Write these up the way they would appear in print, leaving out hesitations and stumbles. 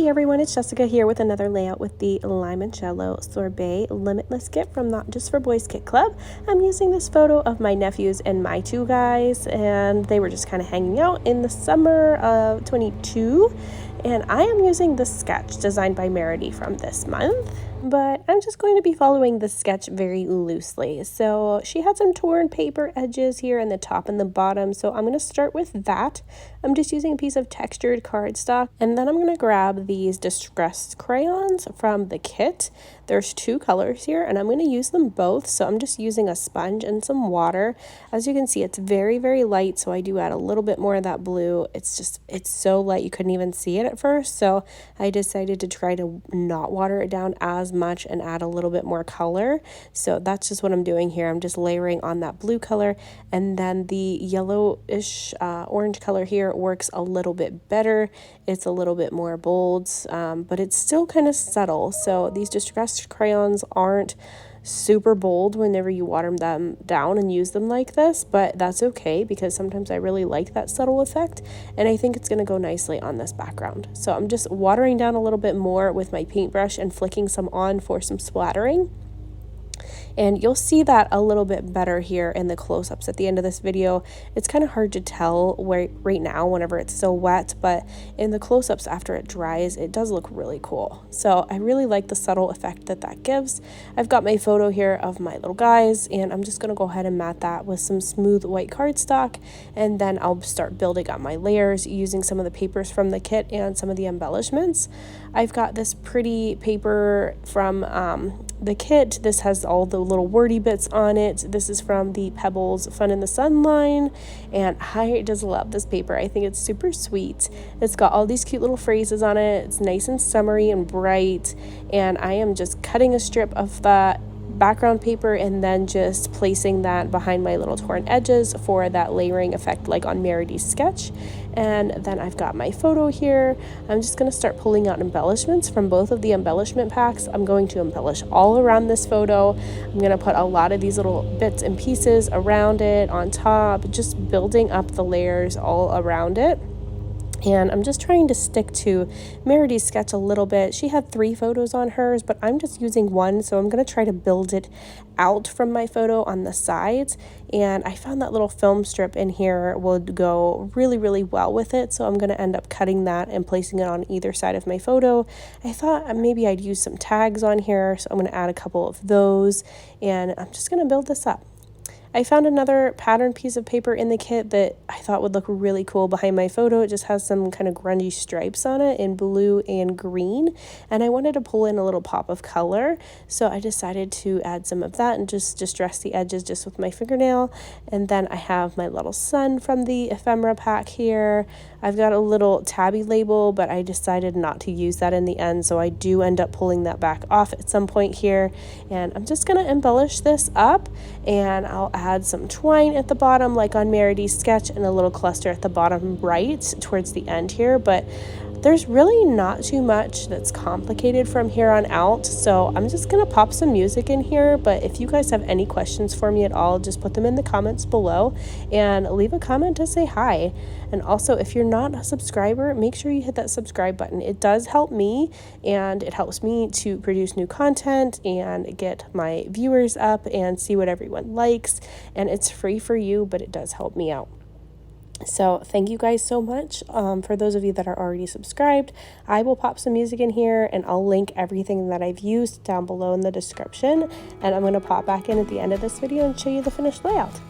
Hey everyone, it's Jessica here with another layout with the Limoncello Sorbet Limitless kit from Not Just for Boys Kit Club. I'm using this photo of my nephews and my two guys, and they were just kind of hanging out in the summer of 22. And I am using the sketch designed by Meredy from this month, but I'm just going to be following the sketch very loosely. So she had some torn paper edges here in the top and the bottom, so I'm going to start with that. I'm just using a piece of textured cardstock, and then I'm going to grab these distressed crayons from the kit. There's two colors here, and I'm going to use them both, so I'm just using a sponge and some water. As you can see, it's very, very light, so I do add a little bit more of that blue. It's so light you couldn't even see it at first, so I decided to try to not water it down as much and add a little bit more color. So that's just what I'm doing here. I'm just layering on that blue color, and then the yellowish orange color here works a little bit better. It's a little bit more bold, but it's still kind of subtle. So these distressed crayons aren't super bold whenever you water them down and use them like this, but that's okay because sometimes I really like that subtle effect, and I think it's going to go nicely on this background. So I'm just watering down a little bit more with my paintbrush and flicking some on for some splattering. And you'll see that a little bit better here in the close-ups at the end of this video. It's kind of hard to tell right now whenever it's so wet, but in the close-ups after it dries, it does look really cool. So I really like the subtle effect that gives. I've got my photo here of my little guys, and I'm just going to go ahead and mat that with some smooth white cardstock, and then I'll start building up my layers using some of the papers from the kit and some of the embellishments. I've got this pretty paper from the kit. This has all the little wordy bits on it. This is from the Pebbles Fun in the Sun line, and I just love this paper. I think it's super sweet. It's got all these cute little phrases on it. It's nice and summery and bright, and I am just cutting a strip of that background paper and then just placing that behind my little torn edges for that layering effect like on Meredy's sketch. And then I've got my photo here. I'm just going to start pulling out embellishments from both of the embellishment packs. I'm going to embellish all around this photo. I'm going to put a lot of these little bits and pieces around it, on top, just building up the layers all around it. And I'm just trying to stick to Meredy's sketch a little bit. She had 3 photos on hers, but I'm just using one, so I'm going to try to build it out from my photo on the sides. And I found that little film strip in here would go really, really well with it, so I'm going to end up cutting that and placing it on either side of my photo. I thought maybe I'd use some tags on here, so I'm going to add a couple of those, and I'm just going to build this up. I found another pattern piece of paper in the kit that I thought would look really cool behind my photo. It just has some kind of grungy stripes on it in blue and green, and I wanted to pull in a little pop of color, so I decided to add some of that and just distress the edges just with my fingernail. And then I have my little sun from the ephemera pack here. I've got a little tabby label, but I decided not to use that in the end, so I do end up pulling that back off at some point here. And I'm just going to embellish this up, and I'll add some twine at the bottom like on Meredy's sketch and a little cluster at the bottom right towards the end here, but there's really not too much that's complicated from here on out, so I'm just gonna pop some music in here. But if you guys have any questions for me at all, just put them in the comments below and leave a comment to say hi. And also, if you're not a subscriber, make sure you hit that subscribe button. It does help me, and it helps me to produce new content and get my viewers up and see what everyone likes, and it's free for you, but it does help me out. So thank you guys so much. For those of you that are already subscribed, I will pop some music in here, and I'll link everything that I've used down below in the description, and I'm going to pop back in at the end of this video and show you the finished layout.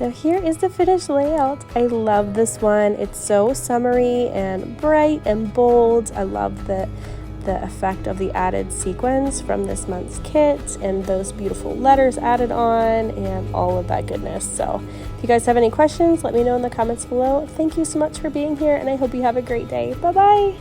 So here is the finished layout. I love this one. It's so summery and bright and bold. I love the effect of the added sequins from this month's kit and those beautiful letters added on and all of that goodness. So if you guys have any questions, let me know in the comments below. Thank you so much for being here, and I hope you have a great day. Bye-bye.